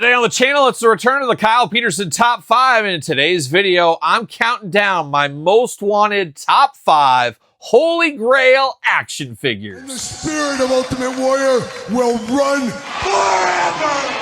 Today on the channel, it's the return of the Kyle Peterson Top 5. And in today's video, I'm counting down my most wanted Top 5 Holy Grail action figures. And the spirit of Ultimate Warrior will run forever!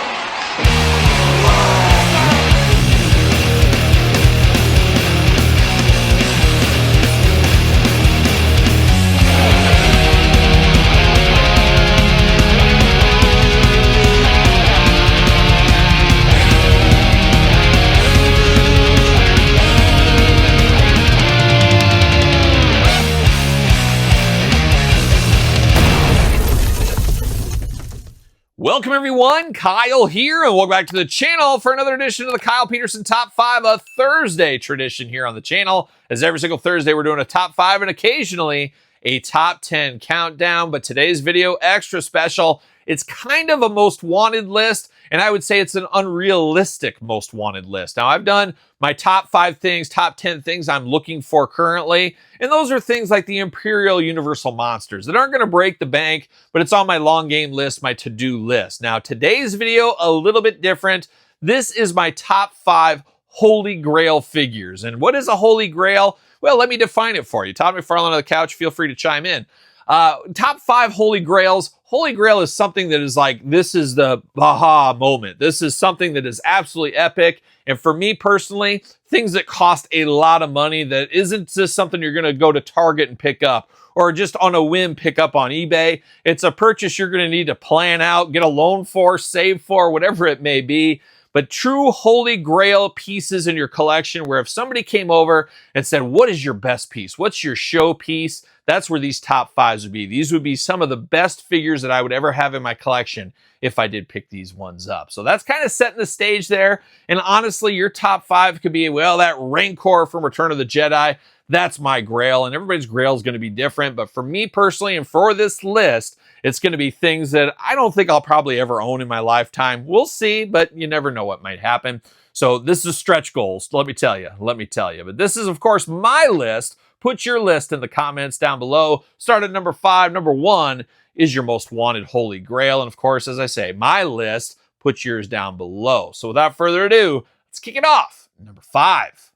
Welcome everyone, Kyle here, and welcome back to the channel for another edition of the Kyle Peterson Top 5, a Thursday tradition here on the channel. As every single Thursday, we're doing a Top 5 and occasionally a Top 10 countdown, but today's video extra special. It's kind of a most wanted list, and I would say it's an unrealistic most wanted list. Now, I've done my top 5 things, top 10 things I'm looking for currently, and those are things like the Imperial Universal Monsters that aren't going to break the bank, but it's on my long game list, my to-do list. Now, today's video, a little bit different. This is my top 5 Holy Grail figures. And what is a Holy Grail? Well, let me define it for you. Todd McFarlane on the couch, feel free to chime in. Top 5 Holy Grails. Holy Grail is something that is like, this is the aha moment. This is something that is absolutely epic. And for me personally, things that cost a lot of money that isn't just something you're going to go to Target and pick up or just on a whim pick up on eBay. It's a purchase you're going to need to plan out, get a loan for, save for, whatever it may be. But true Holy Grail pieces in your collection where if somebody came over and said, what is your best piece? What's your show piece? That's where these top 5s would be. These would be some of the best figures that I would ever have in my collection if I did pick these ones up. So that's kind of setting the stage there. And honestly, your top 5 could be, well, that Rancor from Return of the Jedi. That's my Grail, and everybody's Grail is going to be different. But for me personally, and for this list, it's going to be things that I don't think I'll probably ever own in my lifetime. We'll see, but you never know what might happen. So this is stretch goals, let me tell you. But this is, of course, my list. Put your list in the comments down below. Start at number 5. Number 1 is your most wanted Holy Grail. And of course, as I say, my list, put yours down below. So without further ado, let's kick it off. Number 5.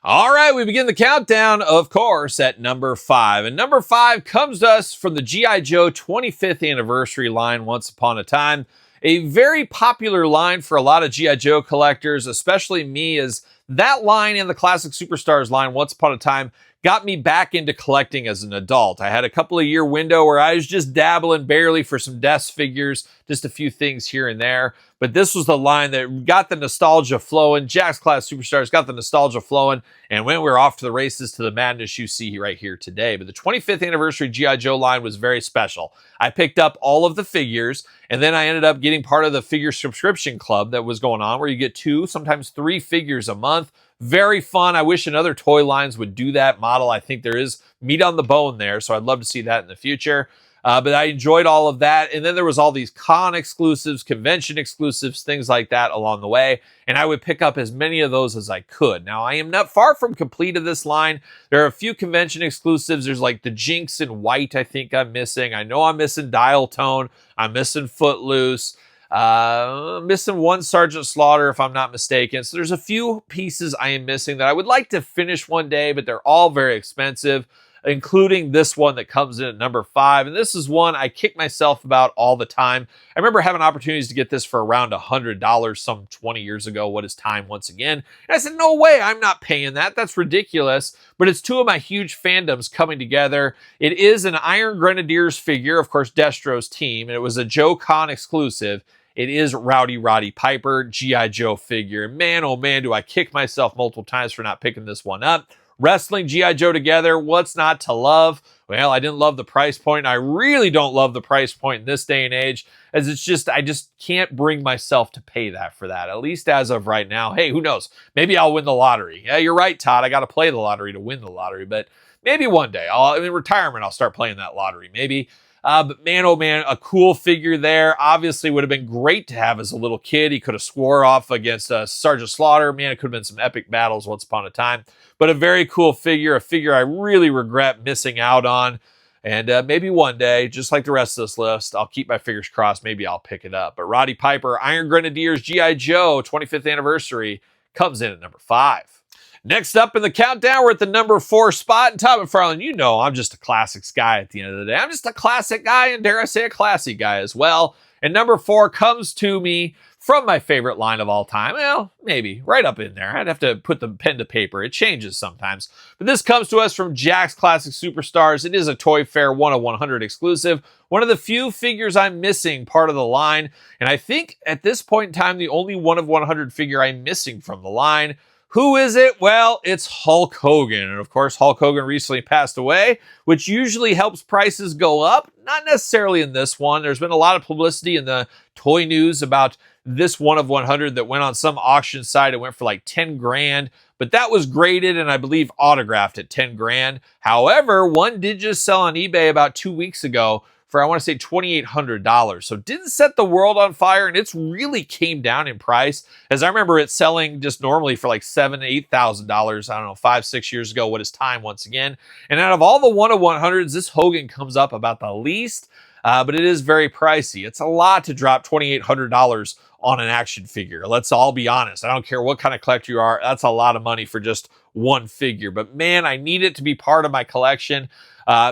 All right, we begin the countdown, of course, at number 5. And number 5 comes to us from the G.I. Joe 25th anniversary line, Once Upon a Time. A very popular line for a lot of G.I. Joe collectors, especially me, as that line and the Classic Superstars line, Once Upon a Time, got me back into collecting as an adult. I had a couple of year window where I was just dabbling barely for some desk figures, just a few things here and there. But this was the line that got the nostalgia flowing. Jakks Class Superstars got the nostalgia flowing. And when we were off to the races to the madness you see right here today. But the 25th anniversary G.I. Joe line was very special. I picked up all of the figures, and then I ended up getting part of the figure subscription club that was going on where you get 2, sometimes 3 figures a month. Very fun. I wish another toy lines would do that model. I think there is meat on the bone there, so I'd love to see that in the future. But I enjoyed all of that. And then there was all these con exclusives, convention exclusives, things like that along the way. And I would pick up as many of those as I could. Now, I am not far from complete of this line. There are a few convention exclusives. There's like the Jinx in white, I think I'm missing. I know I'm missing Dial Tone. I'm missing Footloose. Missing one Sergeant Slaughter, if I'm not mistaken. So there's a few pieces I am missing that I would like to finish one day, but they're all very expensive, including this one that comes in at number 5. And this is one I kick myself about all the time. I remember having opportunities to get this for around $100 some 20 years ago. What is time once again? And I said, no way, I'm not paying that. That's ridiculous. But it's 2 of my huge fandoms coming together. It is an Iron Grenadiers figure, of course, Destro's team, and it was a Joe Con exclusive. It is Roddy Piper, G.I. Joe figure. Man, oh man, do I kick myself multiple times for not picking this one up. Wrestling G.I. Joe together, what's not to love? Well, I didn't love the price point. I really don't love the price point in this day and age, as it's just, I just can't bring myself to pay that for that, at least as of right now. Hey, who knows? Maybe I'll win the lottery. Yeah, you're right, Todd. I got to play the lottery to win the lottery, but maybe one day. In retirement, I'll start playing that lottery. Maybe. But man, oh man, a cool figure there. Obviously would have been great to have as a little kid. He could have swore off against Sergeant Slaughter. Man, it could have been some epic battles once upon a time. But a very cool figure, a figure I really regret missing out on. And maybe one day, just like the rest of this list, I'll keep my fingers crossed. Maybe I'll pick it up. But Roddy Piper, Iron Grenadiers, G.I. Joe, 25th anniversary, comes in at number 5. Next up in the countdown, we're at the number 4 spot. And Todd McFarlane, you know I'm just a classics guy at the end of the day. I'm just a classic guy, and dare I say a classy guy as well. And number 4 comes to me from my favorite line of all time. Well, maybe right up in there. I'd have to put the pen to paper. It changes sometimes. But this comes to us from Jakks Classic Superstars. It is a Toy Fair 1 of 100 exclusive. One of the few figures I'm missing part of the line. And I think at this point in time, the only 1 of 100 figure I'm missing from the line. Who is it? Well, it's Hulk Hogan. And of course, Hulk Hogan recently passed away, which usually helps prices go up. Not necessarily in this one. There's been a lot of publicity in the toy news about this 1 of 100 that went on some auction site. It went for like 10 grand, but that was graded and I believe autographed at 10 grand. However, one did just sell on eBay about 2 weeks ago for, I want to say, $2,800. So didn't set the world on fire, and it's really came down in price. As I remember it selling just normally for like $7,000 to $8,000, I don't know, 5-6 years ago. What is time once again? And out of all the 1 of 100s, this Hogan comes up about the least, but it is very pricey. It's a lot to drop $2,800 on an action figure. Let's all be honest. I don't care what kind of collector you are. That's a lot of money for just one figure. But man, I need it to be part of my collection.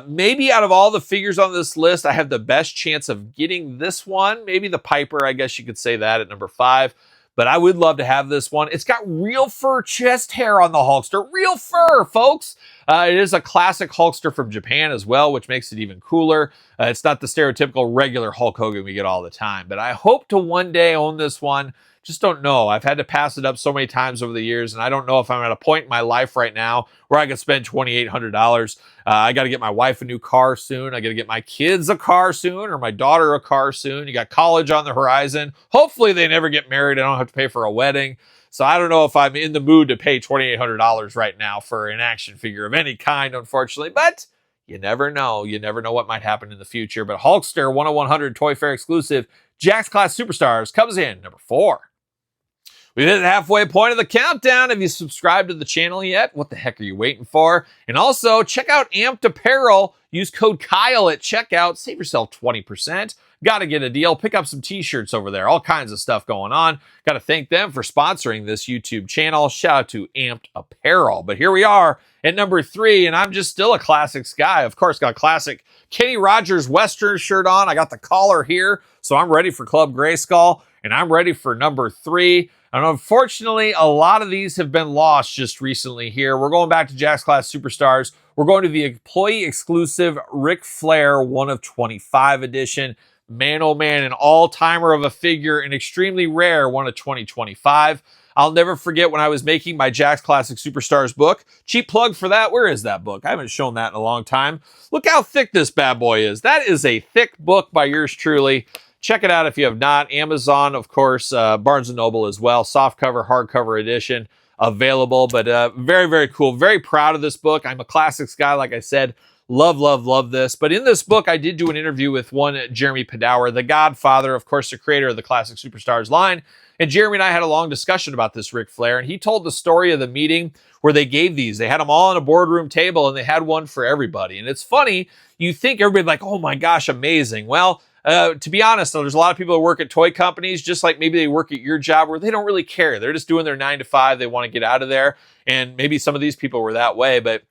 Maybe out of all the figures on this list, I have the best chance of getting this one. Maybe the Piper, I guess you could say that at number 5. But I would love to have this one. It's got real fur chest hair on the Hulkster. Real fur, folks. It is a classic Hulkster from Japan as well, which makes it even cooler. It's not the stereotypical regular Hulk Hogan we get all the time. But I hope to one day own this one. Just don't know. I've had to pass it up so many times over the years, and I don't know if I'm at a point in my life right now where I could spend $2,800. I got to get my wife a new car soon. I got to get my kids a car soon, or my daughter a car soon. You got college on the horizon. Hopefully they never get married. I don't have to pay for a wedding. So I don't know if I'm in the mood to pay $2,800 right now for an action figure of any kind, unfortunately. But you never know. You never know what might happen in the future. But Hulkster 1 of 100 Toy Fair exclusive Jakks Class Superstars comes in number 4. We've hit the halfway point of the countdown. Have you subscribed to the channel yet? What the heck are you waiting for? And also, check out Amped Apparel. Use code Kyle at checkout. Save yourself 20%. Got to get a deal. Pick up some t-shirts over there. All kinds of stuff going on. Got to thank them for sponsoring this YouTube channel. Shout out to Amped Apparel. But here we are at number 3, and I'm just still a classics guy. Of course, got a classic Kenny Rogers Western shirt on. I got the collar here, so I'm ready for Club Grayskull, and I'm ready for number 3. And unfortunately, a lot of these have been lost just recently here. We're going back to Jakks Class Superstars. We're going to the employee exclusive Ric Flair 1 of 25 edition. Man, oh man, an all-timer of a figure, an extremely rare 1 of 2025. I'll never forget when I was making my Jakks Classic Superstars book. Cheap plug for that. Where is that book? I haven't shown that in a long time. Look how thick this bad boy is. That is a thick book by yours truly. Check it out if you have not. Amazon, of course, Barnes & Noble as well. Softcover, hardcover edition available. But very, very cool. Very proud of this book. I'm a classics guy, like I said. Love, love, love this. But in this book, I did do an interview with one Jeremy Padower, the godfather, of course, the creator of the Classic Superstars line. And Jeremy and I had a long discussion about this Ric Flair. And he told the story of the meeting where they gave these. They had them all on a boardroom table, and they had one for everybody. And it's funny. You think everybody's like, oh my gosh, amazing. Well, to be honest, though, there's a lot of people who work at toy companies, just like maybe they work at your job, where they don't really care. They're just doing their 9 to 5. They want to get out of there. And maybe some of these people were that way. But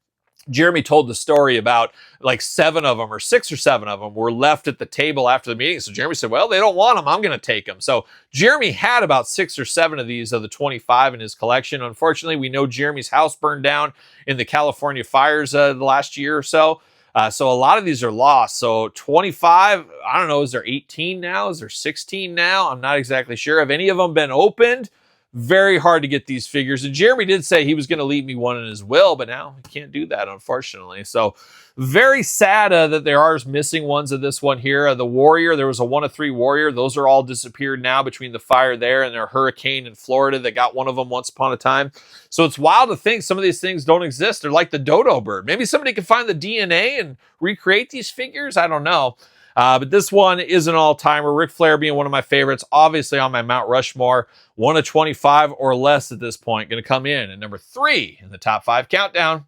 Jeremy told the story about like 7 of them or 6 or 7 of them were left at the table after the meeting. So Jeremy said, well, they don't want them. I'm going to take them. So Jeremy had about 6 or 7 of these of the 25 in his collection. Unfortunately, we know Jeremy's house burned down in the California fires the last year or so. So a lot of these are lost. So 25, I don't know, is there 18 now? Is there 16 now? I'm not exactly sure. Have any of them been opened? Very hard to get these figures. And Jeremy did say he was going to leave me one in his will, but now he can't do that, unfortunately. So very sad that there are missing ones of this one here. The Warrior, there was a 1 of 3 Warrior. Those are all disappeared now between the fire there and their hurricane in Florida that got one of them once upon a time. So it's wild to think some of these things don't exist. They're like the dodo bird. Maybe somebody can find the DNA and recreate these figures. I don't know. But this one is an all-timer. Ric Flair being one of my favorites, obviously on my Mount Rushmore. 1 of 25 or less at this point. Going to come in at number 3 in the top 5 countdown.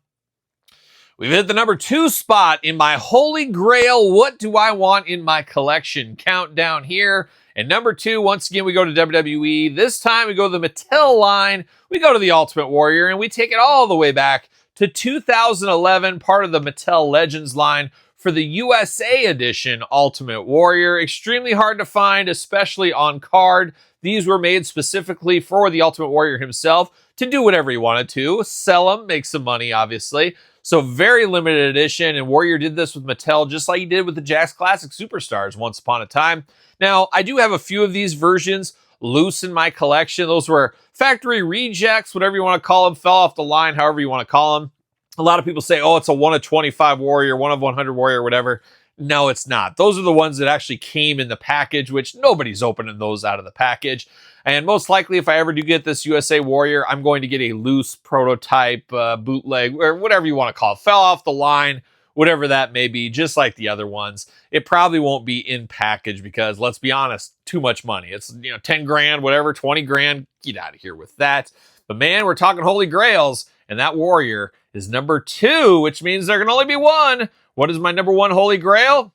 We've hit the number 2 spot in my holy grail. What do I want in my collection? Countdown here. And number 2, once again, we go to WWE. This time we go to the Mattel line. We go to the Ultimate Warrior, and we take it all the way back to 2011, part of the Mattel Legends line for the USA edition Ultimate Warrior. Extremely hard to find, especially on card. These were made specifically for the Ultimate Warrior himself to do whatever he wanted to. Sell them, make some money, obviously. So very limited edition, and Warrior did this with Mattel just like he did with the Jakks Classic Superstars once upon a time. Now, I do have a few of these versions loose in my collection. Those were factory rejects, whatever you want to call them, fell off the line, however you want to call them. A lot of people say, oh, it's a 1 of 25 Warrior, 1 of 100 Warrior, whatever. No, it's not. Those are the ones that actually came in the package, which nobody's opening those out of the package. And most likely, if I ever do get this USA Warrior, I'm going to get a loose prototype, bootleg, or whatever you want to call it. Fell off the line, whatever that may be, just like the other ones. It probably won't be in package because, let's be honest, too much money. It's, 10 grand, whatever, 20 grand. Get out of here with that. But man, we're talking Holy Grails, and that Warrior is number 2, which means there can only be one. What is my number 1 Holy Grail?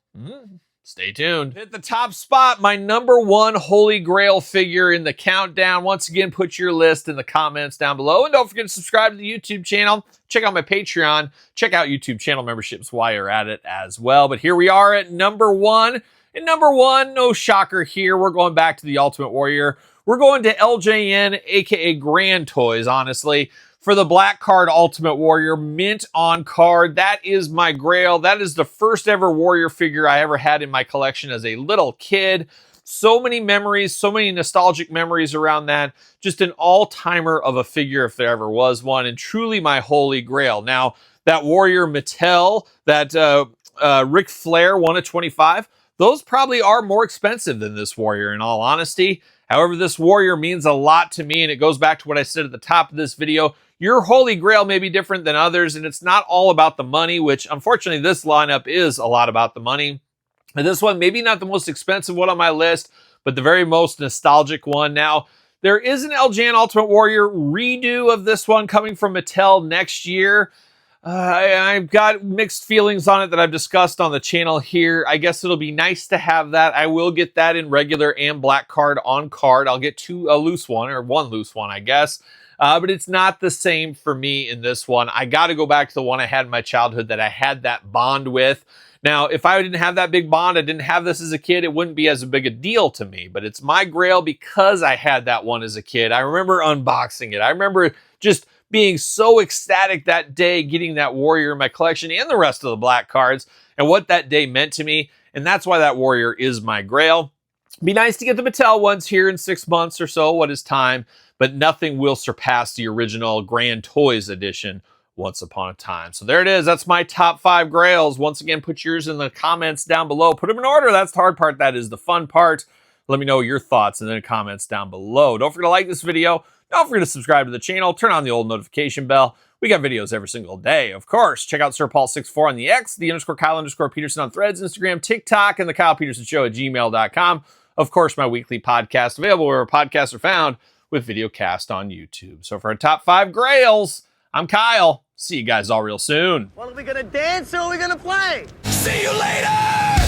Stay tuned. Hit the top spot, my number 1 Holy Grail figure in the countdown. Once again, put your list in the comments down below. And don't forget to subscribe to the YouTube channel. Check out my Patreon. Check out YouTube channel memberships while you're at it as well. But here we are at number 1. And number 1, no shocker here. We're going back to the Ultimate Warrior. We're going to LJN, aka Grand Toys, honestly, for the black card Ultimate Warrior, mint on card. That is my grail. That is the first ever Warrior figure I ever had in my collection as a little kid. So many memories, so many nostalgic memories around that. Just an all-timer of a figure if there ever was one, and truly my holy grail. Now, that Warrior Mattel, that Ric Flair 1 of 25, those probably are more expensive than this Warrior, in all honesty. However, this Warrior means a lot to me, and it goes back to what I said at the top of this video. Your Holy Grail may be different than others, and it's not all about the money, which unfortunately this lineup is a lot about the money. And this one, maybe not the most expensive one on my list, but the very most nostalgic one. Now, there is an LJN Ultimate Warrior redo of this one coming from Mattel next year. I've got mixed feelings on it that I've discussed on the channel here. I guess it'll be nice to have that. I will get that in regular and black card on card. I'll get a loose one, or one loose one, I guess. But it's not the same for me in this one. I got to go back to the one I had in my childhood that I had that bond with. Now, if I didn't have that big bond, I didn't have this as a kid, it wouldn't be as big a deal to me. But it's my grail because I had that one as a kid. I remember unboxing it. I remember just being so ecstatic that day, getting that Warrior in my collection and the rest of the black cards, and what that day meant to me. And that's why that Warrior is my grail. Be nice to get the Mattel ones here in 6 months or so. What is time? But nothing will surpass the original Grand Toys edition once upon a time. So there it is. That's my top 5 grails. Once again, put yours in the comments down below. Put them in order. That's the hard part. That is the fun part. Let me know your thoughts in the comments down below. Don't forget to like this video. Don't forget to subscribe to the channel. Turn on the old notification bell. We got videos every single day, of course. Check out SirPaul64 on the X, the _Kyle_Peterson on Threads, Instagram, TikTok, and TheKylePetersonShow at gmail.com. Of course, my weekly podcast available where podcasts are found, with video cast on YouTube. So for our top 5 grails, I'm Kyle. See you guys all real soon. Well, are we gonna dance or are we gonna play? See you later!